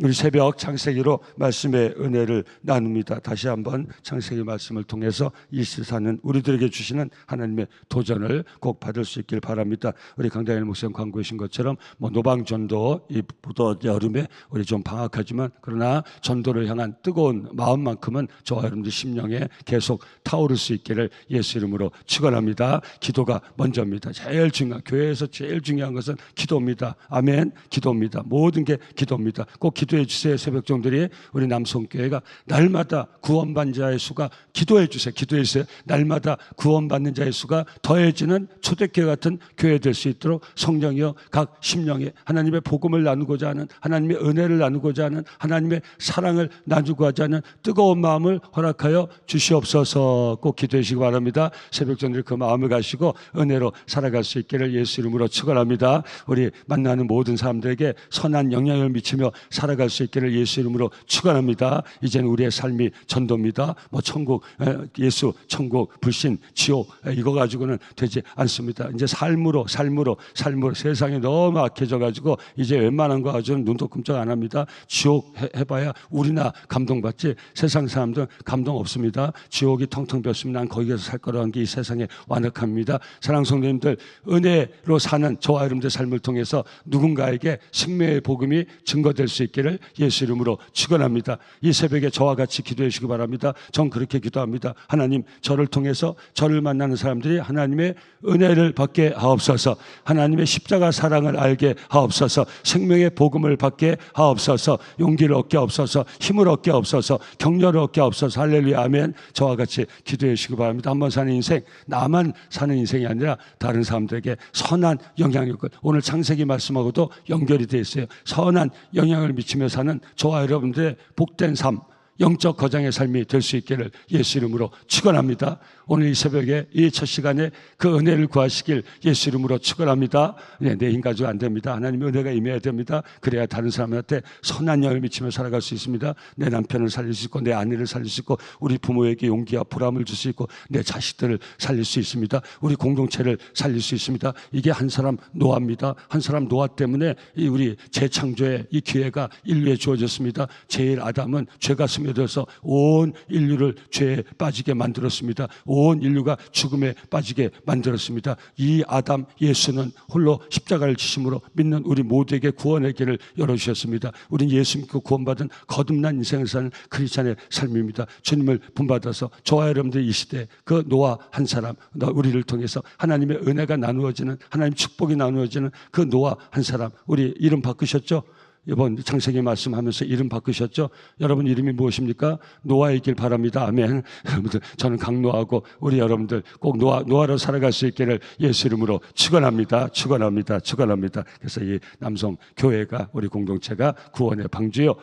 우리 새벽 창세기로 말씀의 은혜를 나눕니다. 다시 한번 창세기 말씀을 통해서 이 시사는 우리들에게 주시는 하나님의 도전을 꼭 받을 수 있길 바랍니다. 우리 강다일 목사님 광고하신 것처럼 노방전도 이 부도 여름에 우리 좀 방학하지만 그러나 전도를 향한 뜨거운 마음만큼은 저와 여러분들 심령에 계속 타오를 수 있기를 예수 이름으로 축원합니다. 기도가 먼저입니다. 제일 중요한, 교회에서 제일 중요한 것은 기도입니다. 아멘. 기도입니다. 모든 게 기도입니다. 꼭 기도해 주세요. 새벽종들이 우리 남성교회가 날마다 구원받는 자의 수가, 기도해 주세요. 기도해 주세요. 날마다 구원받는 자의 수가 더해지는 초대교회 같은 교회 될 수 있도록 성령이여 각 심령에 하나님의 복음을 나누고자 하는, 하나님의 은혜를 나누고자 하는, 하나님의 사랑을 나누고자 하는 뜨거운 마음을 허락하여 주시옵소서. 꼭 기도해 주시기 바랍니다. 새벽종들이 그 마음을 가지고 은혜로 살아갈 수 있기를 예수 이름으로 축원합니다. 우리 만나는 모든 사람들에게 선한 영향을 미치며 살아갈 수 있기를 예수 이름으로 축원합니다. 이제는 우리의 삶이 전도입니다. 뭐 천국, 예수, 천국, 불신, 지옥 이거 가지고는 되지 않습니다. 이제 삶으로 세상이 너무 악해져 가지고 이제 웬만한 거 가지고는 눈도 끔찍 안 합니다. 지옥 해봐야 우리나 감동받지 세상 사람들은 감동 없습니다. 지옥이 텅텅 비었으면 난 거기에서 살 거라는 게 이 세상에 완악합니다. 사랑 성도님들, 은혜로 사는 저와 여러분들 삶을 통해서 누군가에게 생명의 복음이 증거될 수 있기를 예수 이름으로 축원합니다. 이 새벽에 저와 같이 기도해 주시기 바랍니다. 전 그렇게 기도합니다. 하나님, 저를 통해서 저를 만나는 사람들이 하나님의 은혜를 받게 하옵소서. 하나님의 십자가 사랑을 알게 하옵소서. 생명의 복음을 받게 하옵소서. 용기를 얻게 하옵소서. 힘을 얻게 하옵소서. 격려를 얻게 하옵소서. 할렐루야, 아멘. 저와 같이 기도해 주시기 바랍니다. 한번 사는 인생, 나만 사는 인생이 아니라 다른 사람들에게 선한 영향력을, 오늘 창세기 말씀하고도 연결이 되어 있어요. 선한 영향을 미치며 사는 저와 여러분들의 복된 삶, 영적 거장의 삶이 될 수 있기를 예수 이름으로 축원합니다. 오늘 이 새벽에 이 첫 시간에 그 은혜를 구하시길 예수 이름으로 축원합니다. 내 힘 가지고 안 됩니다. 하나님의 은혜가 임해야 됩니다. 그래야 다른 사람한테 선한 영향을 미치며 살아갈 수 있습니다. 내 남편을 살릴 수 있고 내 아내를 살릴 수 있고 우리 부모에게 용기와 보람을 줄 수 있고 내 자식들을 살릴 수 있습니다. 우리 공동체를 살릴 수 있습니다. 이게 한 사람 노아입니다. 한 사람 노아 때문에 이 우리 재창조의 이 기회가 인류에 주어졌습니다. 제일 아담은 죄가 스며들어서 온 인류를 죄에 빠지게 만들었습니다. 온 인류가 죽음에 빠지게 만들었습니다. 이 아담 예수는 홀로 십자가를 지심으로 믿는 우리 모두에게 구원의 길을 열어주셨습니다. 우리는 예수 믿고 구원받은 거듭난 인생을 사는 크리스찬의 삶입니다. 주님을 본받아서 저와 여러분들이 이 시대에 그 노아 한 사람, 우리를 통해서 하나님의 은혜가 나누어지는, 하나님 축복이 나누어지는 그 노아 한 사람, 우리 이름 바꾸셨죠? 이번 창세기 말씀하면서 이름 바꾸셨죠? 여러분 이름이 무엇입니까? 노아이길 바랍니다. 아멘. 여러분들, 저는 강노아고 우리 여러분들 꼭 노아로 살아갈 수 있기를 예수 이름으로 축원합니다. 그래서 이 남성 교회가, 우리 공동체가 구원의 방주요,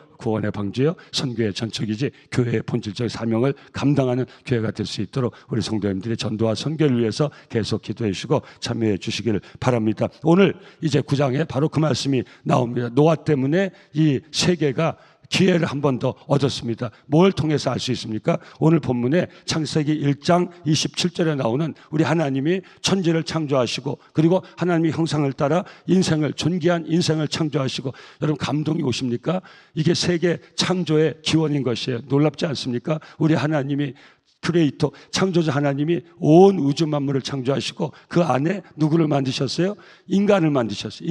선교의 전척이지 교회의 본질적 사명을 감당하는 교회가 될 수 있도록 우리 성도님들의 전도와 선교를 위해서 계속 기도해 주시고 참여해 주시기를 바랍니다. 오늘 이제 9장에 바로 그 말씀이 나옵니다. 노아 때문에 이 세계가 기회를 한 번 더 얻었습니다. 뭘 통해서 알 수 있습니까? 오늘 본문에 창세기 1장 27절에 나오는 우리 하나님이 천지를 창조하시고 그리고 하나님의 형상을 따라 존귀한 인생을 창조하시고, 여러분 감동이 오십니까? 이게 세계 창조의 기원인 것이에요. 놀랍지 않습니까? 우리 하나님이 크리에이터, 창조자 하나님이 온 우주 만물을 창조하시고 그 안에 누구를 만드셨어요? 인간을 만드셨어요.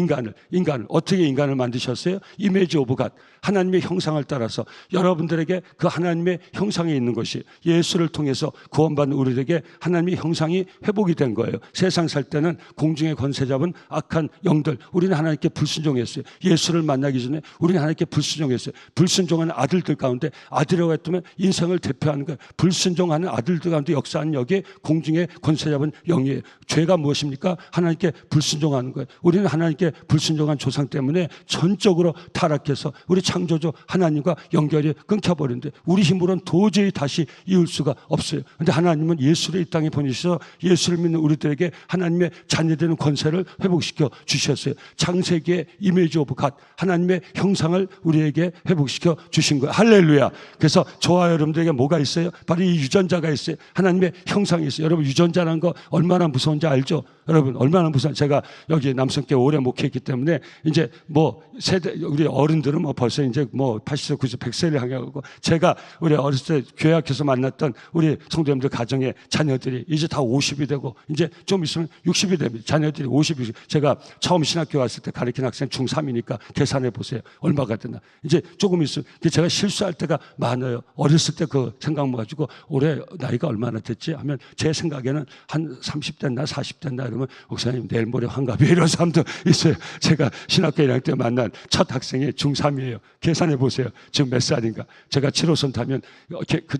인간을 어떻게 인간을 만드셨어요? 이미지 오브 갓, 하나님의 형상을 따라서 여러분들에게 그 하나님의 형상에 있는 것이 예수를 통해서 구원받는 우리에게 하나님의 형상이 회복이 된 거예요. 세상 살 때는 공중의 권세 잡은 악한 영들, 우리는 하나님께 불순종했어요. 예수를 만나기 전에 우리는 하나님께 불순종했어요. 불순종하는 아들들 가운데, 아들이라고 했다면 인생을 대표하는 거예요. 불순종하는 아들들 가운데 역사하는 여기에 공중의 권세 잡은 영이에요. 죄가 무엇입니까? 하나님께 불순종하는 거예요. 우리는 하나님께 불순종한 조상 때문에 전적으로 타락해서 우리 창조주 하나님과 연결이 끊겨버리는데 우리 힘으로는 도저히 다시 이을 수가 없어요. 그런데 하나님은 예수를 이 땅에 보내셔서 예수를 믿는 우리들에게 하나님의 자녀되는 권세를 회복시켜 주셨어요. 창세기의 이미지 오브 갓, 하나님의 형상을 우리에게 회복시켜 주신 거예요. 할렐루야. 그래서 저와 여러분들에게 뭐가 있어요? 바로 이 유전자가 있어요. 하나님의 형상이 있어요. 여러분 유전자라는 거 얼마나 무서운지 알죠? 여러분 얼마나 무서운, 제가 여기 남성교회 오래 목회했기 때문에 이제 뭐 세대 우리 어른들은 뭐 벌써 이제 뭐 80세, 90세, 100세를 향해 가고, 제가 우리 어렸을 때 교회 학교에서 만났던 우리 성도님들 가정의 자녀들이 이제 다 50이 되고 이제 좀 있으면 60이 됩니다. 자녀들이 50이. 제가 처음 신학교 왔을 때 가르친 학생 중3이니까 계산해 보세요. 얼마가 되나. 이제 조금 있으면 제가 실수할 때가 많아요. 어렸을 때 그 생각 가지고 올해 나이가 얼마나 됐지 하면 제 생각에는 한 30 됐나 40 됐나 이러면 목사님 내일 모레 환갑이에요. 이런 사람도 있어요. 제가 신학교 1학년 때 만난 첫 학생이 중3이에요. 계산해 보세요. 지금 몇 살인가. 제가 7호선 타면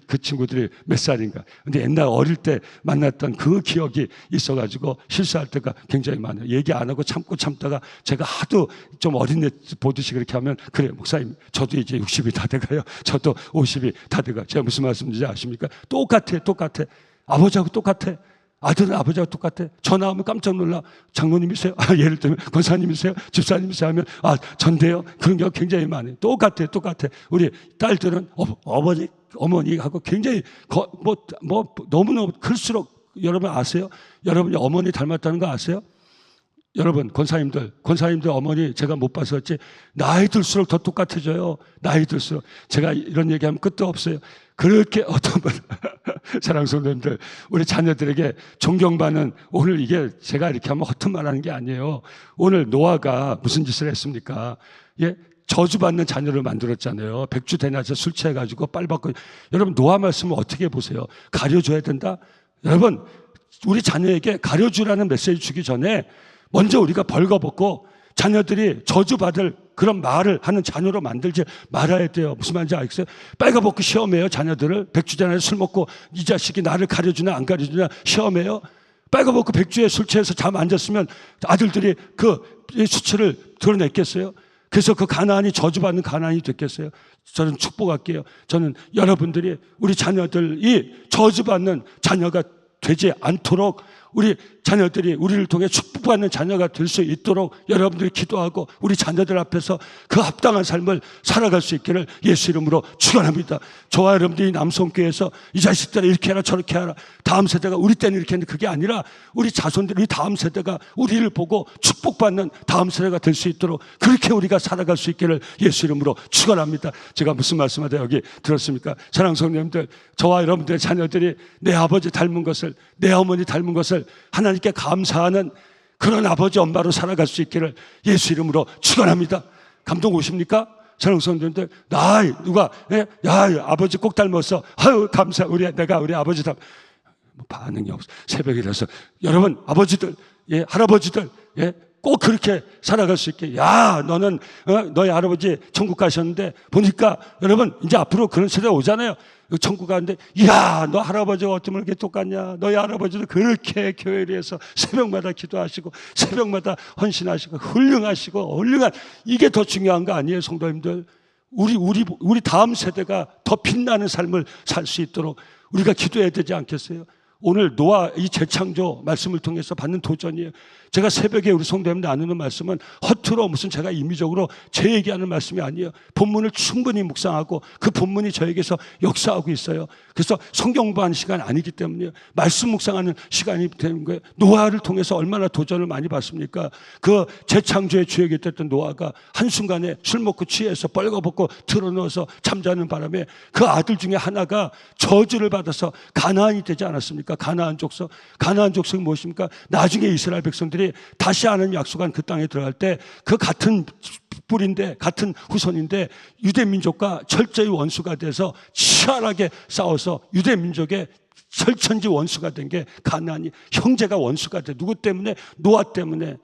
그 친구들이 몇 살인가. 근데 옛날 어릴 때 만났던 그 기억이 있어가지고 실수할 때가 굉장히 많아요. 얘기 안 하고 참다가 제가 하도 좀 어린애 보듯이 그렇게 하면, 그래 목사님 저도 이제 60이 다 돼가요. 저도 50이 다 돼가. 제가 무슨 말씀인지 아십니까? 똑같아. 아버지하고 똑같아. 아들은 아버지하고 똑같아. 전화 오면 깜짝 놀라. 장로님이세요? 예를 들면 권사님이세요? 집사님이세요? 하면 전데요. 그런 경우가 굉장히 많아요. 똑같아. 우리 딸들은 어머니, 어머니하고 굉장히 너무너무 클수록, 여러분 아세요? 여러분이 어머니 닮았다는 거 아세요? 여러분 권사님들 어머니 제가 못 봐서 그렇지 나이 들수록 더 똑같아져요. 나이 들수록. 제가 이런 얘기하면 끝도 없어요. 그렇게 어떤 분 사랑하는 성도님들, 우리 자녀들에게 존경받는, 오늘 이게 제가 이렇게 하면 허튼 말하는 게 아니에요. 오늘 노아가 무슨 짓을 했습니까? 예? 저주받는 자녀를 만들었잖아요. 백주 대낮에 술 취해가지고 빨받고. 여러분 노아 말씀을 어떻게 보세요? 가려줘야 된다? 여러분 우리 자녀에게 가려주라는 메시지 주기 전에 먼저 우리가 벌거벗고 자녀들이 저주받을 그런 말을 하는 자녀로 만들지 말아야 돼요. 무슨 말인지 알겠어요? 빨가벗고 시험해요. 자녀들을 백주전에 술 먹고 이 자식이 나를 가려주나 안 가려주나 시험해요. 빨가벗고 백주에 술 취해서 잠 안 잤으면 아들들이 그 수치를 드러냈겠어요? 그래서 그 가나안이 저주받는 가나안이 됐겠어요? 저는 축복할게요. 저는 여러분들이 우리 자녀들이 저주받는 자녀가 되지 않도록, 우리 자녀들이 우리를 통해 축복받는 자녀가 될 수 있도록 여러분들이 기도하고 우리 자녀들 앞에서 그 합당한 삶을 살아갈 수 있기를 예수 이름으로 축원합니다. 저와 여러분들이 남성교회에서 이 자식들을 이렇게 해라 저렇게 하라, 다음 세대가 우리 때는 이렇게 했는데 그게 아니라 우리 자손들이 다음 세대가 우리를 보고 축복받는 다음 세대가 될 수 있도록 그렇게 우리가 살아갈 수 있기를 예수 이름으로 축원합니다. 제가 무슨 말씀하다 여기 들었습니까? 사랑하는 성도님들, 저와 여러분들의 자녀들이 내 아버지 닮은 것을, 내 어머니 닮은 것을 하나님께 감사하는 그런 아버지 엄마로 살아갈 수 있기를 예수 이름으로 축원합니다. 감동 오십니까? 사랑하는 성도님들, 누가 아버지 꼭 닮았어. 아유 감사. 내가 우리 아버지 반응이 없어. 새벽이라서 여러분 아버지들, 할아버지들, 꼭 그렇게 살아갈 수 있게. 너는 너희 할아버지 천국 가셨는데 보니까 여러분 이제 앞으로 그런 세대 오잖아요. 천국 가는데 너 할아버지가 어쩌면 이렇게 똑같냐. 너희 할아버지도 그렇게 교회를 해서 새벽마다 기도하시고 새벽마다 헌신하시고 훌륭한, 이게 더 중요한 거 아니에요 성도님들? 우리 다음 세대가 더 빛나는 삶을 살 수 있도록 우리가 기도해야 되지 않겠어요? 오늘 노아 이 재창조 말씀을 통해서 받는 도전이에요. 제가 새벽에 우리 성도님들 나누는 말씀은 허투루 무슨 제가 임의적으로 제 얘기하는 말씀이 아니에요. 본문을 충분히 묵상하고 그 본문이 저에게서 역사하고 있어요. 그래서 성경 공부하는 시간이 아니기 때문에 말씀 묵상하는 시간이 되는 거예요. 노아를 통해서 얼마나 도전을 많이 받습니까? 그 재창조의 주역이 됐던 노아가 한순간에 술 먹고 취해서 빨가벗고 틀어넣어서 잠자는 바람에 그 아들 중에 하나가 저주를 받아서 가나안이 되지 않았습니까? 가나안 족속이 무엇입니까? 나중에 이스라엘 백성들이 다시 하나님 약속한 그 땅에 들어갈 때 그 같은 뿌리인데 같은 후손인데 유대 민족과 철저히 원수가 돼서 치열하게 싸워서 유대 민족의 철천지 원수가 된 게 가나안이, 형제가 원수가 돼. 누구 때문에? 노아 때문에.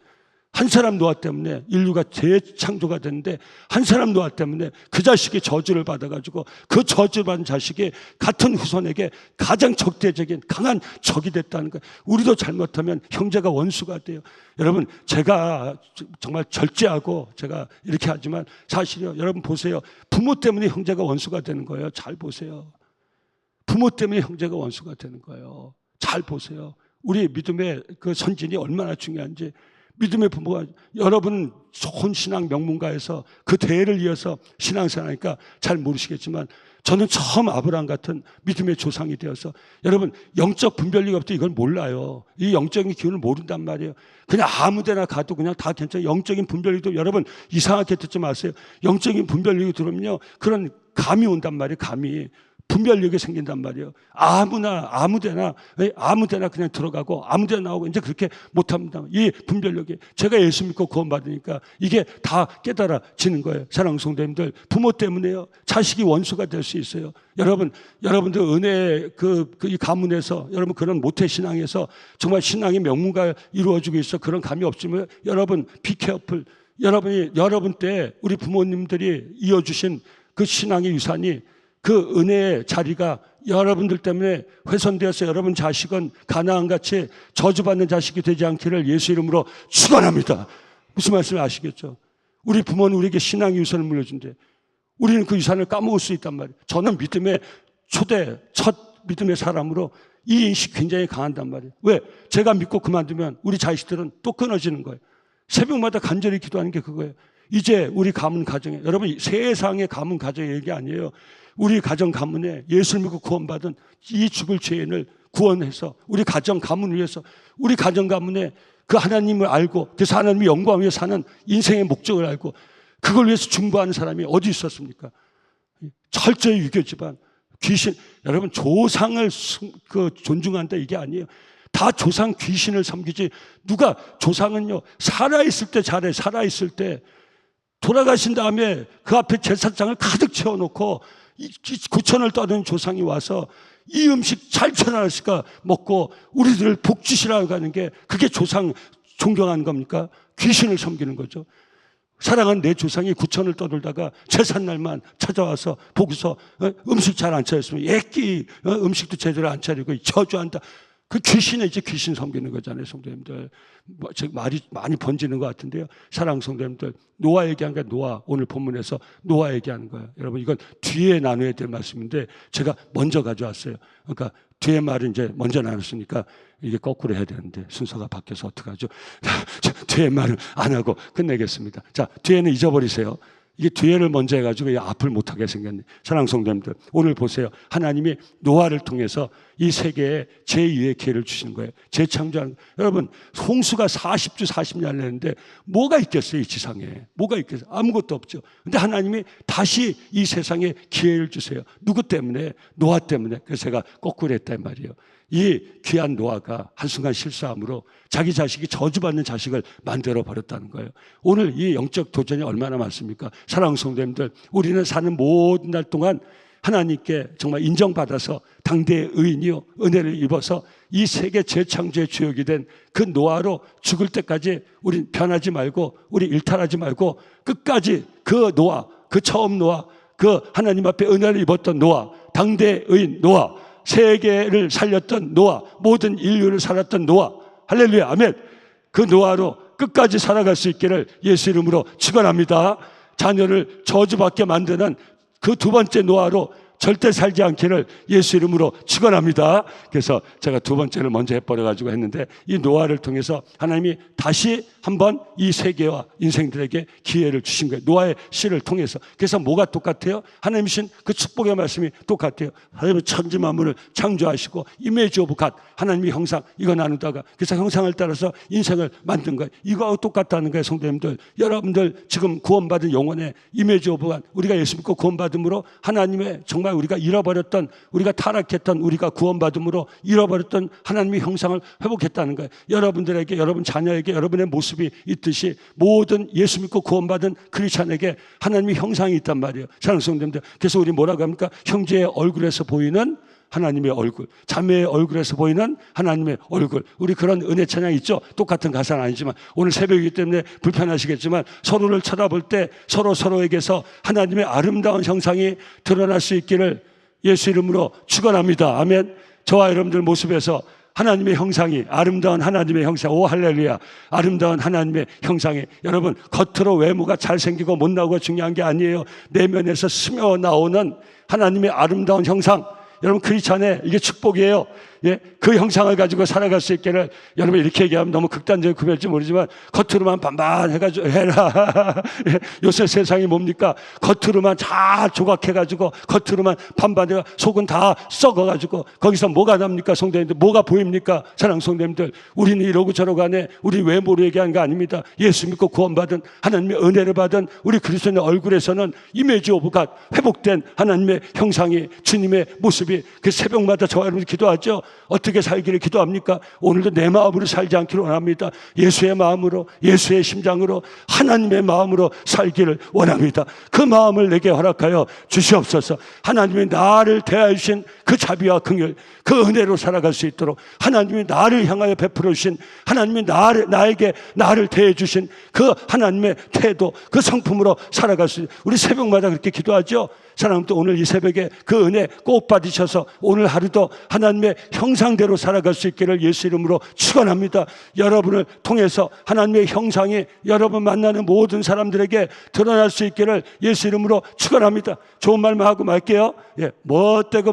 한 사람 노아 때문에 인류가 재창조가 됐는데 한 사람 노아 때문에 그 자식이 저주를 받아가지고 그 저주를 받은 자식이 같은 후손에게 가장 적대적인 강한 적이 됐다는 거예요. 우리도 잘못하면 형제가 원수가 돼요. 여러분 제가 정말 절제하고 제가 이렇게 하지만 사실이요. 여러분 보세요. 부모 때문에 형제가 원수가 되는 거예요. 잘 보세요. 부모 때문에 형제가 원수가 되는 거예요. 잘 보세요. 우리 믿음의 그 선진이 얼마나 중요한지. 믿음의 부모가 여러분 좋은 신앙 명문가에서 그 대를 이어서 신앙생활하니까 잘 모르시겠지만 저는 처음 아브라함 같은 믿음의 조상이 되어서 여러분 영적 분별리가 없다 이걸 몰라요. 이 영적인 기운을 모른단 말이에요. 그냥 아무 데나 가도 그냥 다 괜찮아요. 영적인 분별리도 여러분 이상하게 듣지 마세요. 영적인 분별리가 들으면요 그런 감이 온단 말이에요. 감이 분별력이 생긴단 말이에요. 아무데나 그냥 들어가고 아무데나 나오고 이제 그렇게 못합니다. 이 분별력이 제가 예수 믿고 구원받으니까 이게 다 깨달아지는 거예요. 사랑하는 성도님들, 부모 때문에요 자식이 원수가 될 수 있어요. 여러분들 은혜 이 가문에서 여러분 그런 모태 신앙에서 정말 신앙의 명문가 이루어지고 있어 그런 감이 없지만 여러분 비케어풀. 여러분 때 우리 부모님들이 이어주신 그 신앙의 유산이 그 은혜의 자리가 여러분들 때문에 훼손되어서 여러분 자식은 가나안같이 저주받는 자식이 되지 않기를 예수 이름으로 축원합니다. 무슨 말씀인지 아시겠죠? 우리 부모는 우리에게 신앙의 유산을 물려준대. 우리는 그 유산을 까먹을 수 있단 말이에요. 저는 믿음의 첫 믿음의 사람으로 이 인식 굉장히 강한단 말이에요. 왜? 제가 믿고 그만두면 우리 자식들은 또 끊어지는 거예요. 새벽마다 간절히 기도하는 게 그거예요. 이제 우리 가문 가정에 여러분 세상의 가문 가정의 얘기 아니에요. 우리 가정 가문에 예수를 믿고 구원받은 이 죽을 죄인을 구원해서 우리 가정 가문을 위해서 우리 가정 가문에 그 하나님을 알고 그래서 하나님의 영광 위에 사는 인생의 목적을 알고 그걸 위해서 중보하는 사람이 어디 있었습니까? 철저히 유교 집안 귀신 여러분 조상을 존중한다 이게 아니에요. 다 조상 귀신을 섬기지 누가 조상은요 살아있을 때 잘해. 살아있을 때 돌아가신 다음에 그 앞에 제사장을 가득 채워놓고 구천을 떠드는 조상이 와서 이 음식 잘 전하실까 먹고 우리들을 복 주시라고 하는 게 그게 조상 존경하는 겁니까? 귀신을 섬기는 거죠. 사랑하는 내 조상이 구천을 떠돌다가 제삿날만 찾아와서 보고서 음식 잘 안 차렸으면 애끼 음식도 제대로 안 차리고 저주한다. 그 귀신에 이제 귀신 섬기는 거잖아요, 성도님들. 말이 많이 번지는 것 같은데요. 사랑하는 성도님들, 노아 얘기한 게 노아, 오늘 본문에서 노아 얘기하는 거예요. 여러분, 이건 뒤에 나눠야 될 말씀인데 제가 먼저 가져왔어요. 그러니까 뒤에 말은 이제 먼저 나눴으니까 이게 거꾸로 해야 되는데 순서가 바뀌어서 어떡하죠? 뒤에 말을 안 하고 끝내겠습니다. 자, 뒤에는 잊어버리세요. 이게 뒤에를 먼저 해가지고 앞을 못하게 생겼네. 사랑하는 성도님들, 오늘 보세요. 하나님이 노아를 통해서 이 세계에 제2의 기회를 주시는 거예요. 재창조하는. 여러분, 홍수가 40주 40년 했는데 뭐가 있겠어요, 이 지상에? 뭐가 있겠어요? 아무것도 없죠. 근데 하나님이 다시 이 세상에 기회를 주세요. 누구 때문에? 노아 때문에. 그래서 제가 거꾸로 했단 말이에요. 이 귀한 노아가 한순간 실수함으로 자기 자식이 저주받는 자식을 만들어 버렸다는 거예요. 오늘 이 영적 도전이 얼마나 많습니까? 사랑하는 성도님들, 우리는 사는 모든 날 동안 하나님께 정말 인정받아서 당대의 의인이요 은혜를 입어서 이 세계 재창조의 주역이 된 그 노아로 죽을 때까지 우린 변하지 말고 우리 일탈하지 말고 끝까지 그 노아, 그 처음 노아, 그 하나님 앞에 은혜를 입었던 노아, 당대의 의인 노아, 세계를 살렸던 노아, 모든 인류를 살았던 노아, 할렐루야, 아멘. 그 노아로 끝까지 살아갈 수 있기를 예수 이름으로 축원합니다. 자녀를 저주받게 만드는 그 두 번째 노아로 절대 살지 않기를 예수 이름으로 축원합니다. 그래서 제가 두 번째를 먼저 해버려가지고 했는데 이 노아를 통해서 하나님이 다시 한번 이 세계와 인생들에게 기회를 주신 거예요. 노아의 시를 통해서. 그래서 뭐가 똑같아요? 하나님 신 그 축복의 말씀이 똑같아요. 하나님은 천지 만물을 창조하시고 이미지 오브 갓 하나님의 형상 이거 나누다가 그래서 형상을 따라서 인생을 만든 거예요. 이거하고 똑같다는 거예요, 성도님들. 여러분들 지금 구원받은 영혼의 이미지 오브 갓 우리가 예수 믿고 구원받음으로 하나님의 정말 우리가 잃어버렸던 우리가 타락했던 우리가 구원받음으로 잃어버렸던 하나님의 형상을 회복했다는 거예요. 여러분들에게 여러분 자녀에게 여러분의 모습이 있듯이 모든 예수 믿고 구원받은 크리스찬에게 하나님의 형상이 있단 말이에요. 사랑하는 성도님들. 그래서 우리 뭐라고 합니까? 형제의 얼굴에서 보이는 하나님의 얼굴, 자매의 얼굴에서 보이는 하나님의 얼굴. 우리 그런 은혜 찬양 있죠? 똑같은 가사는 아니지만 오늘 새벽이기 때문에 불편하시겠지만 서로를 쳐다볼 때 서로에게서 하나님의 아름다운 형상이 드러날 수 있기를 예수 이름으로 축원합니다. 아멘. 저와 여러분들 모습에서 하나님의 형상이 아름다운 하나님의 형상, 오 할렐루야, 아름다운 하나님의 형상이 여러분 겉으로 외모가 잘생기고 못나고 중요한 게 아니에요. 내면에서 스며 나오는 하나님의 아름다운 형상. 여러분 크리스찬의 이게 축복이에요. 예, 그 형상을 가지고 살아갈 수 있기를. 여러분 이렇게 얘기하면 너무 극단적인 구별일지 모르지만 겉으로만 반반해가지고 해라. 예, 요새 세상이 뭡니까? 겉으로만 잘 조각해가지고 겉으로만 반반해가 속은 다 썩어가지고 거기서 뭐가 납니까? 성도님들 뭐가 보입니까? 사랑 성도님들, 우리는 이러고 저러고 하네. 우리 외모로 얘기하는 거 아닙니다. 예수 믿고 구원받은 하나님의 은혜를 받은 우리 그리스도인의 얼굴에서는 이미지 오브 갓, 회복된 하나님의 형상이, 주님의 모습이 그 새벽마다 저와 여러분이 기도하죠. 어떻게 살기를 기도합니까? 오늘도 내 마음으로 살지 않기를 원합니다. 예수의 마음으로, 예수의 심장으로, 하나님의 마음으로 살기를 원합니다. 그 마음을 내게 허락하여 주시옵소서. 하나님이 나를 대하여 주신 그 자비와 긍휼, 그 은혜로 살아갈 수 있도록 하나님이 나를 향하여 베풀어 주신, 하나님이 나에게 나를 대해 주신 그 하나님의 태도, 그 성품으로 살아갈 수 있도록 우리 새벽마다 그렇게 기도하죠. 사랑하는 또 오늘 이 새벽에 그 은혜 꼭 받으셔서 오늘 하루도 하나님의 형상대로 살아갈 수 있기를 예수 이름으로 축원합니다. 여러분을 통해서 하나님의 형상이 여러분 만나는 모든 사람들에게 드러날 수 있기를 예수 이름으로 축원합니다. 좋은 말만 하고 말게요. 예, 못되고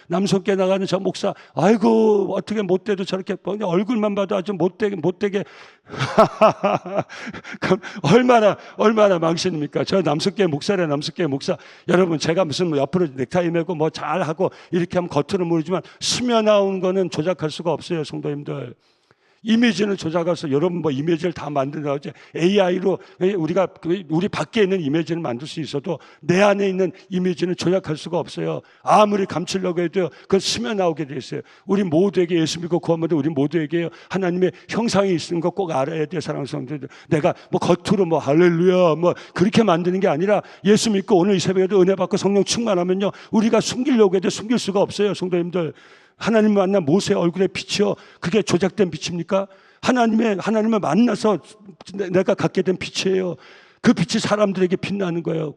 남성께 나가는 저 목사, 아이고 어떻게 못돼도 저렇게 그냥 얼굴만 봐도 아주 못되게 그럼 얼마나 망신입니까? 저 남석계 목사래. 남석계 목사, 여러분 제가 무슨 옆으로 넥타이 메고 뭐 잘하고 이렇게 하면 겉으로 모르지만 스며 나온 거는 조작할 수가 없어요. 성도님들, 이미지는 조작해서 여러분 뭐 이미지를 다 만든다고 하지, AI로 우리 밖에 있는 이미지를 만들 수 있어도 내 안에 있는 이미지는 조작할 수가 없어요. 아무리 감추려고 해도 그건 스며 나오게 돼 있어요. 우리 모두에게, 예수 믿고 구원받은 우리 모두에게 하나님의 형상이 있는 거 꼭 알아야 돼요. 사랑하는 성도들, 내가 뭐 겉으로 뭐 할렐루야 뭐 그렇게 만드는 게 아니라 예수 믿고 오늘 이 새벽에도 은혜 받고 성령 충만하면요, 우리가 숨기려고 해도 숨길 수가 없어요. 성도님들, 하나님 만난 모세의 얼굴에 빛이요, 그게 조작된 빛입니까? 하나님을 만나서 내가 갖게 된 빛이에요. 그 빛이 사람들에게 빛나는 거예요.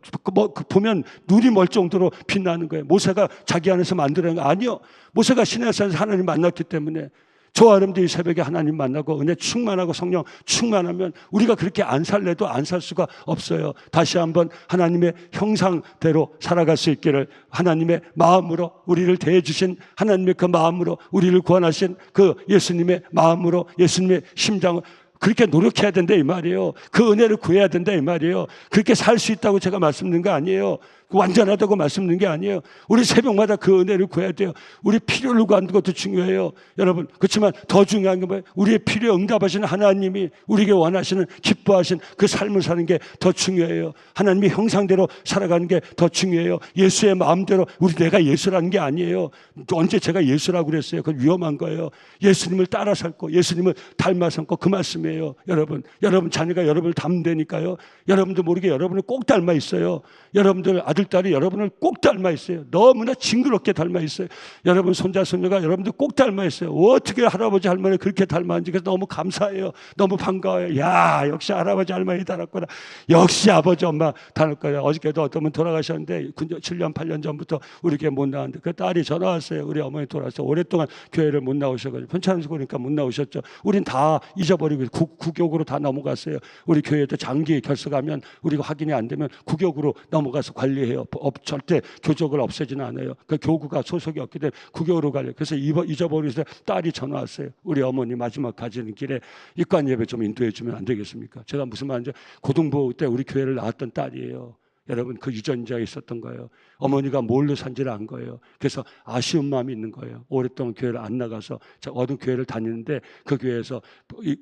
보면 눈이 멀 정도로 빛나는 거예요. 모세가 자기 안에서 만들어낸 거 아니요. 모세가 시내산에서 하나님 만났기 때문에. 저와 여러분들이 새벽에 하나님 만나고 은혜 충만하고 성령 충만하면 우리가 그렇게 안 살래도 안 살 수가 없어요. 다시 한번 하나님의 형상대로 살아갈 수 있기를, 하나님의 마음으로 우리를 대해 주신 하나님의 그 마음으로 우리를 구원하신 그 예수님의 마음으로, 예수님의 심장을 그렇게 노력해야 된다 이 말이에요. 그 은혜를 구해야 된다 이 말이에요. 그렇게 살 수 있다고 제가 말씀드린 거 아니에요. 완전하다고 말씀드린 게 아니에요. 우리 새벽마다 그 은혜를 구해야 돼요. 우리 필요를 구하는 것도 중요해요, 여러분. 그렇지만 더 중요한 게 뭐예요? 우리의 필요에 응답하시는 하나님이 우리에게 원하시는, 기뻐하신 그 삶을 사는 게 더 중요해요. 하나님의 형상대로 살아가는 게 더 중요해요. 예수의 마음대로, 내가 예수라는 게 아니에요. 언제 제가 예수라고 그랬어요? 그건 위험한 거예요. 예수님을 따라 살고 예수님을 닮아 삼고, 그 말씀이에요. 여러분 자녀가 여러분을 닮으면 되니까요. 여러분도 모르게 여러분을 꼭 닮아 있어요. 여러분들 아들, 딸이 여러분을 꼭 닮아 있어요. 너무나 징그럽게 닮아 있어요. 여러분 손자, 손녀가 여러분들 꼭 닮아 있어요. 어떻게 할아버지, 할머니 그렇게 닮았는지 그래서 너무 감사해요. 너무 반가워요. 야, 역시 할아버지, 할머니 닮았구나. 역시 아버지, 엄마 닮았구나. 어저께도 어떤 분 돌아가셨는데 7년, 8년 전부터 우리 교회 못 나왔는데 그 딸이 전화 왔어요. 우리 어머니 돌아가서 오랫동안 교회를 못 나오셔가지고 편찮으시고 그러니까 못 나오셨죠. 우린 다 잊어버리고 국욕으로 다 넘어갔어요. 우리 교회도 장기 결석하면 우리가 확인이 안 되면 국욕으로 넘어가서 관리해요. 절대 교적을 없애지는 않아요. 그 교구가 소속이 없기 때문에 국교로 가려. 그래서 잊어버려서 딸이 전화 왔어요. 우리 어머니 마지막 가지는 길에 입관 예배 좀 인도해 주면 안 되겠습니까? 제가 무슨 말인지, 고등부 때 우리 교회를 나왔던 딸이에요. 여러분, 그 유전자에 있었던 거예요. 어머니가 뭘로 산지를 안 거예요. 그래서 아쉬운 마음이 있는 거예요. 오랫동안 교회를 안 나가서 어느 교회를 다니는데 그 교회에서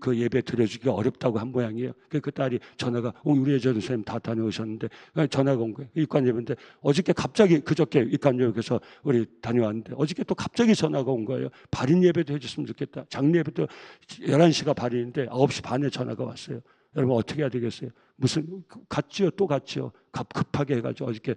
그 예배 드려주기가 어렵다고 한 모양이에요. 그 딸이 전화가, 우리 예전 선생님 다 다녀오셨는데 전화가 온 거예요. 입관 예배인데 어저께 갑자기, 그저께 입관 예배에서 우리 다녀왔는데 어저께 또 갑자기 전화가 온 거예요. 발인 예배도 해줬으면 좋겠다. 장례 예배도 11시가 발인인데 9시 반에 전화가 왔어요. 여러분 어떻게 해야 되겠어요? 갔지요, 또 갔지요. 급하게 해가지고 어저께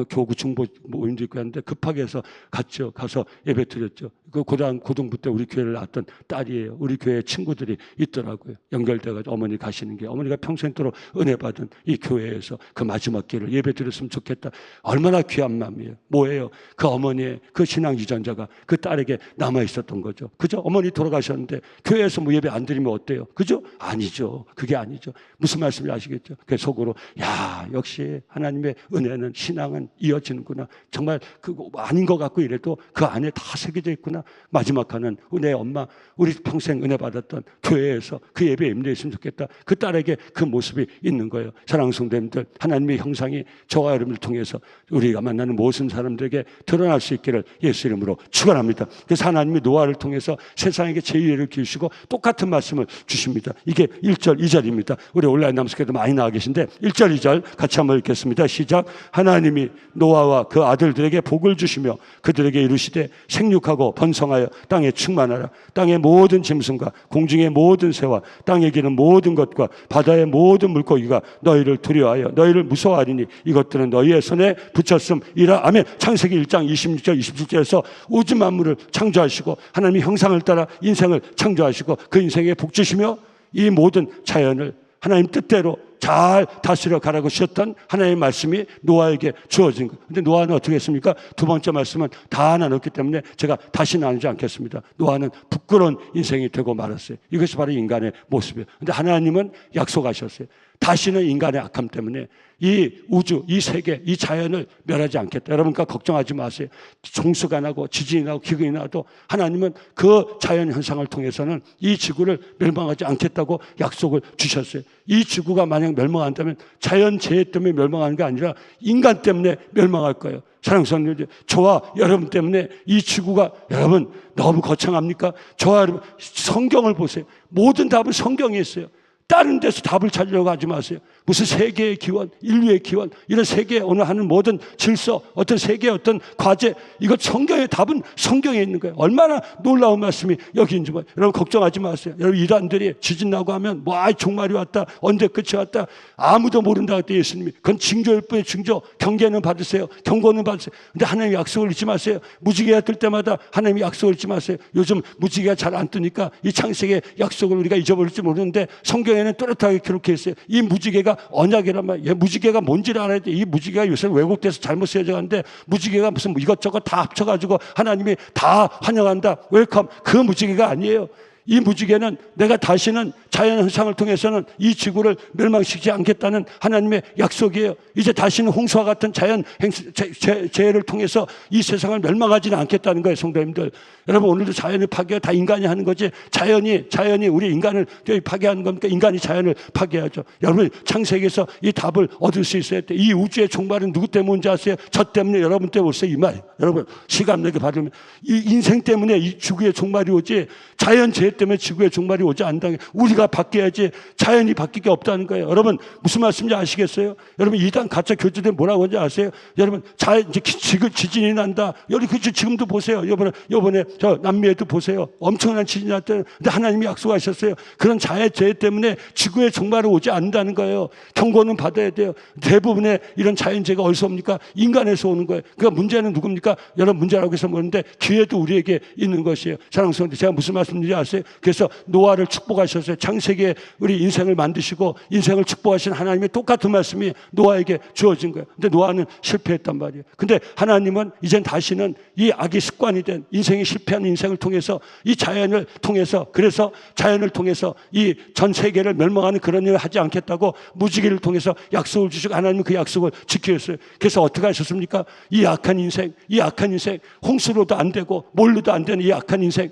교구 중보 모임도 있고 했는데 급하게 해서 갔죠. 가서 예배 드렸죠. 그 고등부 때 우리 교회를 나왔던 딸이에요. 우리 교회 친구들이 있더라고요. 연결돼가지고 어머니 가시는 게, 어머니가 평생도록 은혜 받은 이 교회에서 그 마지막 기회를 예배 드렸으면 좋겠다. 얼마나 귀한 마음이에요. 뭐예요? 그 어머니의 그 신앙 유전자가 그 딸에게 남아 있었던 거죠. 그죠? 어머니 돌아가셨는데 교회에서 뭐 예배 안 드리면 어때요? 그죠? 아니죠. 그게 아니죠. 무슨 말씀인지 아시겠죠? 그 속으로, 야, 역시 하나님의 은혜는, 신앙은 이어지는구나. 정말 그거 아닌 것 같고 이래도 그 안에 다 새겨져 있구나. 마지막 하는 은혜의 엄마, 우리 평생 은혜 받았던 교회에서 그 예배에 임재했으면 좋겠다. 그 딸에게 그 모습이 있는 거예요. 사랑하는 성도님들, 하나님의 형상이 저와 여러분을 통해서 우리가 만나는 모든 사람들에게 드러날 수 있기를 예수 이름으로 축원합니다. 그래서 하나님이 노아를 통해서 세상에게 제2를 기우시고 똑같은 말씀을 주십니다. 이게 1절, 2절입니다. 우리 온라인 남스께도 많이 나와 계신데 1절, 2절 같이 한번 읽겠습니다. 시작. 하나님이 노아와 그 아들들에게 복을 주시며 그들에게 이르시되 생육하고 번성하여 땅에 충만하라. 땅의 모든 짐승과 공중의 모든 새와 땅에 기는 모든 것과 바다의 모든 물고기가 너희를 두려워하여 너희를 무서워하리니 이것들은 너희의 손에 붙였음이라. 아멘. 창세기 1장 26절 27절에서 우주 만물을 창조하시고 하나님의 형상을 따라 인생을 창조하시고 그 인생에 복 주시며 이 모든 자연을 하나님 뜻대로 잘 다스려 가라고 주셨던 하나님의 말씀이 노아에게 주어진 거예요. 그런데 노아는 어떻게 했습니까? 두 번째 말씀은 다 나눴기 때문에 제가 다시 나누지 않겠습니다. 노아는 부끄러운 인생이 되고 말았어요. 이것이 바로 인간의 모습이에요. 그런데 하나님은 약속하셨어요. 다시는 인간의 악함 때문에 이 우주, 이 세계, 이 자연을 멸하지 않겠다. 여러분과 걱정하지 마세요. 종수가 나고 지진이 나고 기근이 나도 하나님은 그 자연 현상을 통해서는 이 지구를 멸망하지 않겠다고 약속을 주셨어요. 이 지구가 만약 멸망한다면 자연 재해 때문에 멸망하는 게 아니라 인간 때문에 멸망할 거예요. 사랑하는 성도님들, 저와 여러분 때문에 이 지구가, 여러분 너무 거창합니까? 저와 여러분 성경을 보세요. 모든 답은 성경에 있어요. 다른 데서 답을 찾으려고 하지 마세요. 무슨 세계의 기원, 인류의 기원, 이런 세계에 오늘 하는 모든 질서, 어떤 세계의 어떤 과제, 이것 성경의 답은 성경에 있는 거예요. 얼마나 놀라운 말씀이 여기 있는지 봐요. 여러분 걱정하지 마세요. 여러분 이단들이 지진 나고 하면 종말이 왔다, 언제 끝이 왔다, 아무도 모른다 그때 예수님이. 그건 징조일 뿐이에요. 징조. 경계는 받으세요. 경고는 받으세요. 근데 하나님의 약속을 잊지 마세요. 무지개가 뜰 때마다 하나님의 약속을 잊지 마세요. 요즘 무지개가 잘 안 뜨니까 이 창세기의 약속을 우리가 잊어버릴지 모르는데 성경에는 또렷하게 기록해 있어요. 이 무지개가 언약이란 말이에요. 무지개가 뭔지를 알아야 돼. 이 무지개가 요새 왜곡돼서 잘못 쓰여져 가는데 무지개가 무슨 이것저것 다 합쳐가지고 하나님이 다 환영한다, 웰컴, 그 무지개가 아니에요. 이 무지개는 내가 다시는 자연 현상을 통해서는 이 지구를 멸망시키지 않겠다는 하나님의 약속이에요. 이제 다시는 홍수와 같은 자연 재해를 통해서 이 세상을 멸망하지는 않겠다는 거예요. 성도님들, 여러분 오늘도 자연을 파괴가 다 인간이 하는 거지, 자연이 우리 인간을 파괴하는 겁니까? 인간이 자연을 파괴하죠. 여러분 창세기에서 이 답을 얻을 수 있어야 돼. 이 우주의 종말은 누구 때문인지 아세요? 저 때문에, 여러분 때문에 올세요, 이 말이에요. 여러분 시간 내게 받으면 이 인생 때문에 이 지구의 종말이 오지, 자연 재해 때문에 지구의 종말이 오지 않다는 게, 우리가 바뀌어야지 자연이 바뀔 게 없다는 거예요. 여러분 무슨 말씀인지 아시겠어요? 여러분 이단 가짜 교주들 뭐라고 하는지 아세요? 여러분 지진이 난다. 여기 지금도 보세요. 요번에 저 남미에도 보세요. 엄청난 지진이 났대요. 근데 하나님이 약속하셨어요. 그런 자연 재해 때문에 지구의 종말이 오지 않는다는 거예요. 경고는 받아야 돼요. 대부분의 이런 자연재해가 어디서 옵니까? 인간에서 오는 거예요. 그러니까 문제는 누굽니까? 여러분 문제라고 해서 모르는데 기회도 우리에게 있는 것이에요. 사랑하는 성도, 제가 무슨 말씀인지 아세요? 그래서 노아를 축복하셨어요. 창세기에 우리 인생을 만드시고 인생을 축복하신 하나님의 똑같은 말씀이 노아에게 주어진 거예요. 근데 노아는 실패했단 말이에요. 근데 하나님은 이젠 다시는 이 악의 습관이 된 인생이 실패한 인생을 통해서 이 자연을 통해서, 그래서 자연을 통해서 이 전 세계를 멸망하는 그런 일을 하지 않겠다고 무지개를 통해서 약속을 주시고 하나님은 그 약속을 지키셨어요. 그래서 어떻게 하셨습니까? 이 악한 인생, 홍수로도 안 되고 뭘로도 안 되는 이 악한 인생을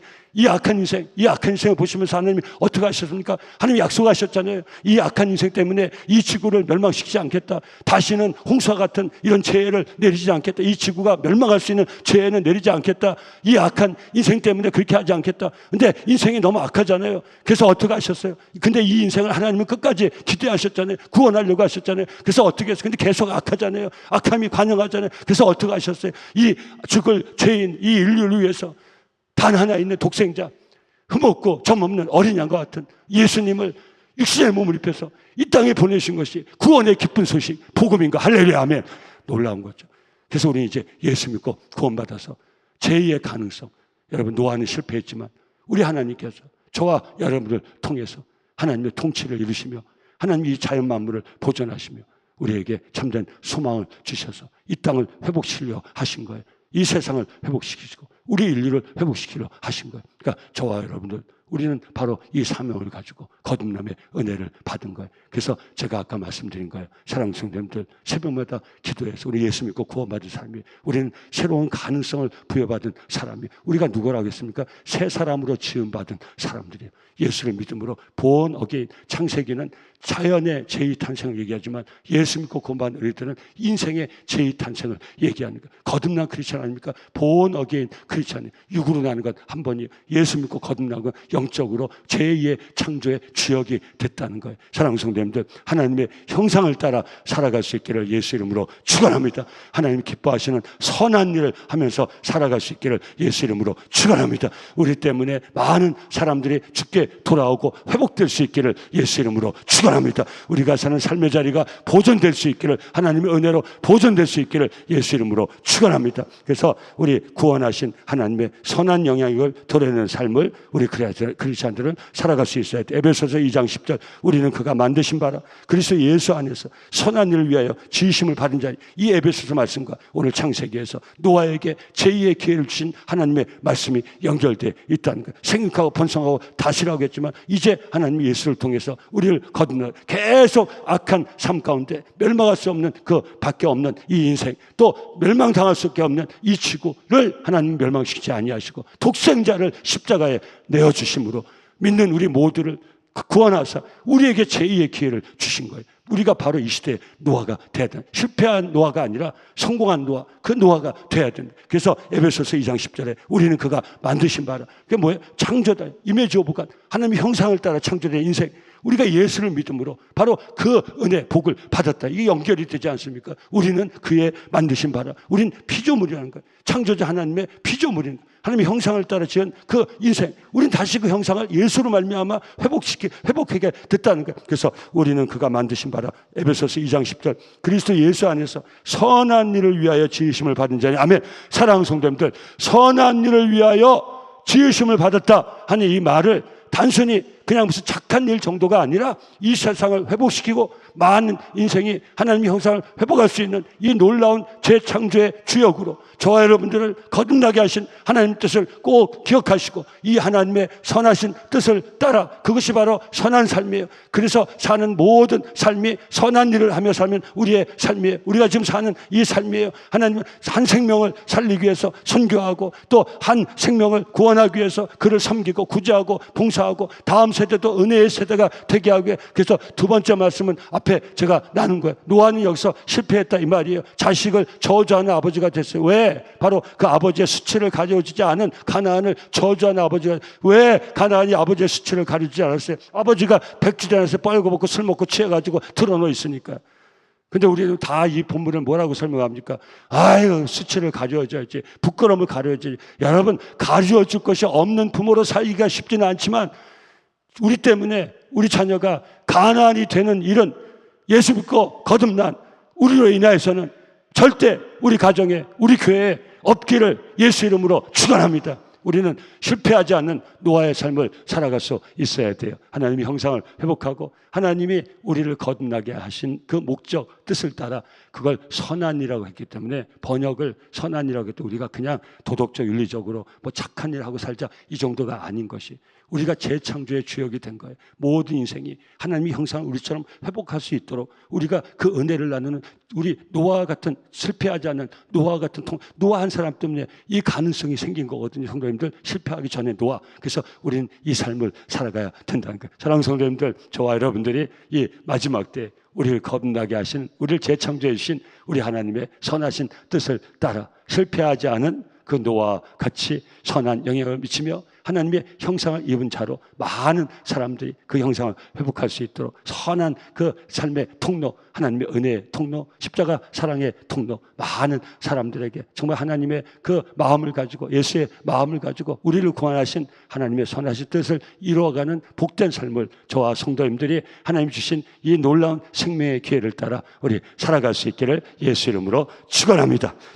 보시면서 하나님이 어떻게 하셨습니까? 하나님이 약속하셨잖아요. 이 악한 인생 때문에 이 지구를 멸망시키지 않겠다. 다시는 홍수와 같은 이런 재해를 내리지 않겠다. 이 지구가 멸망할 수 있는 재해는 내리지 않겠다. 이 악한 인생 때문에 그렇게 하지 않겠다. 근데 인생이 너무 악하잖아요. 그래서 어떻게 하셨어요? 근데 이 인생을 하나님은 끝까지 기대하셨잖아요. 구원하려고 하셨잖아요. 그래서 어떻게 했어요? 근데 계속 악하잖아요. 악함이 관영하잖아요. 그래서 어떻게 하셨어요? 이 죽을 죄인, 이 인류를 위해서 단 하나 있는 독생자, 흠없고 점없는 어린 양과 같은 예수님을 육신의 몸을 입혀서 이 땅에 보내신 것이 구원의 기쁜 소식, 복음인가? 할렐루야, 아멘. 놀라운 거죠. 그래서 우리는 이제 예수 믿고 구원받아서 제2의 가능성, 여러분 노아는 실패했지만 우리 하나님께서 저와 여러분을 통해서 하나님의 통치를 이루시며 하나님이 이 자연 만물을 보존하시며 우리에게 참된 소망을 주셔서 이 땅을 회복시키려 하신 거예요. 이 세상을 회복시키시고 우리 인류를 회복시키려 하신 거예요. 그러니까 저와 여러분들, 우리는 바로 이 사명을 가지고 거듭남의 은혜를 받은 거예요. 그래서 제가 아까 말씀드린 거예요. 사랑하는 성도님들, 새벽마다 기도해서 우리 예수 믿고 구원받은 사람이, 우리는 새로운 가능성을 부여받은 사람이, 우리가 누구라고 했습니까? 새 사람으로 지음받은 사람들이에요. 예수를 믿음으로 born again, 창세기는 자연의 제2탄생을 얘기하지만 예수 믿고 구원받은 우리들은 인생의 제2탄생을 얘기하는 거예요. 거듭난 크리스찬 아닙니까? born again 크리스찬이 육으로 나는 건 한 번이에요. 예수 믿고 거듭난 건 영적으로 제2의 창조의 주역이 됐다는 거예요. 사랑하는 성도님들, 하나님의 형상을 따라 살아갈 수 있기를 예수 이름으로 축원합니다. 하나님 기뻐하시는 선한 일을 하면서 살아갈 수 있기를 예수 이름으로 축원합니다. 우리 때문에 많은 사람들이 죽게 돌아오고 회복될 수 있기를 예수 이름으로 축원합니다. 우리가 사는 삶의 자리가 보존될 수 있기를, 하나님의 은혜로 보존될 수 있기를 예수 이름으로 축원합니다. 그래서 우리 구원하신 하나님의 선한 영향력을 드러내는 삶을 우리 크리스찬들은 살아갈 수 있어야 돼. 에베소서 2장 10절, 우리는 그가 만드신 바라 그리스도 예수 안에서 선한 일을 위하여 지으심을 받은 자니, 이 에베소서 말씀과 오늘 창세기에서 노아에게 제2의 기회를 주신 하나님의 말씀이 연결되어 있다는 거예요. 생육하고 번성하고 다스리라고 했지만 이제 하나님이 예수를 통해서 우리를 거듭나 계속 악한 삶 가운데 멸망할 수 없는 그 밖에 없는 이 인생, 또 멸망당할 수밖에 없는 이 지구를 하나님 멸망시키지 아니하시고 독생자를 십자가에 내어주심으로 믿는 우리 모두를 구원하사 우리에게 제2의 기회를 주신 거예요. 우리가 바로 이 시대의 노아가 돼야 된다. 실패한 노아가 아니라 성공한 노아, 그 노아가 돼야 된다. 그래서 에베소서 2장 10절에 우리는 그가 만드신 바라. 그게 뭐예요? 창조다. 이미지 오브 갓. 하나님의 형상을 따라 창조된 인생. 우리가 예수를 믿음으로 바로 그 은혜, 복을 받았다. 이게 연결이 되지 않습니까? 우리는 그의 만드신 바라. 우린 피조물이라는 거예요. 창조자 하나님의 피조물인 거예요. 하나님의 형상을 따라 지은 그 인생, 우린 다시 그 형상을 예수로 말미암아 회복하게 됐다는 거예요. 그래서 우리는 그가 만드신 바라. 에베소서 2장 10절, 그리스도 예수 안에서 선한 일을 위하여 지으심을 받은 자니, 아멘. 사랑하는 성도님들, 선한 일을 위하여 지으심을 받았다 하는 이 말을 단순히 그냥 무슨 착한 일 정도가 아니라 이 세상을 회복시키고 많은 인생이 하나님의 형상을 회복할 수 있는 이 놀라운 재창조의 주역으로 저와 여러분들을 거듭나게 하신 하나님 뜻을 꼭 기억하시고 이 하나님의 선하신 뜻을 따라, 그것이 바로 선한 삶이에요. 그래서 사는 모든 삶이 선한 일을 하며 살면 우리의 삶이에요. 우리가 지금 사는 이 삶이에요. 하나님은 한 생명을 살리기 위해서 선교하고 또 한 생명을 구원하기 위해서 그를 섬기고 구제하고 봉사하고 다음 세대도 은혜의 세대가 되게 하기 위해. 그래서 두 번째 말씀은 앞에 제가 나눈 거예요. 노아는 여기서 실패했다 이 말이에요. 자식을 저주하는 아버지가 됐어요. 왜? 바로 그 아버지의 수치를 가져오지 않은 가나안을 저주하는 아버지가, 왜 가나안이 아버지의 수치를 가려주지 않았어요? 아버지가 백주전에서 빨고먹고 술 먹고 취해가지고 드러누워 있으니까. 근데 우리는 다 이 본문을 뭐라고 설명합니까? 아유, 수치를 가져야지, 부끄러움을 가려야지. 여러분, 가져줄 것이 없는 부모로 살기가 쉽지는 않지만 우리 때문에 우리 자녀가 가나안이 되는 일은 예수 믿고 거듭난 우리로 인하여서는 절대 우리 가정에, 우리 교회에 없기를 예수 이름으로 축원합니다. 우리는 실패하지 않는 노아의 삶을 살아갈 수 있어야 돼요. 하나님의 형상을 회복하고 하나님이 우리를 거듭나게 하신 그 목적, 뜻을 따라 그걸 선한이라고 했기 때문에 번역을 선한이라고 해도 우리가 그냥 도덕적, 윤리적으로 뭐 착한 일 하고 살자 이 정도가 아닌 것이, 우리가 재창조의 주역이 된 거예요. 모든 인생이 하나님의 형상을 우리처럼 회복할 수 있도록 우리가 그 은혜를 나누는, 우리 노아와 같은, 실패하지 않는 노아와 같은 노아 한 사람 때문에 이 가능성이 생긴 거거든요. 성도님들, 실패하기 전에 노아. 그래서 우리는 이 삶을 살아가야 된다는 거예요. 사랑하는 성도님들, 저와 여러분들이 이 마지막 때 우리를 거듭나게 하신, 우리를 재창조해 주신 우리 하나님의 선하신 뜻을 따라 실패하지 않은 그 노아와 같이 선한 영향을 미치며 하나님의 형상을 입은 자로 많은 사람들이 그 형상을 회복할 수 있도록 선한 그 삶의 통로, 하나님의 은혜의 통로, 십자가 사랑의 통로, 많은 사람들에게 정말 하나님의 그 마음을 가지고, 예수의 마음을 가지고 우리를 구원하신 하나님의 선하신 뜻을 이루어가는 복된 삶을 저와 성도님들이 하나님 주신 이 놀라운 생명의 기회를 따라 우리 살아갈 수 있기를 예수 이름으로 축원합니다.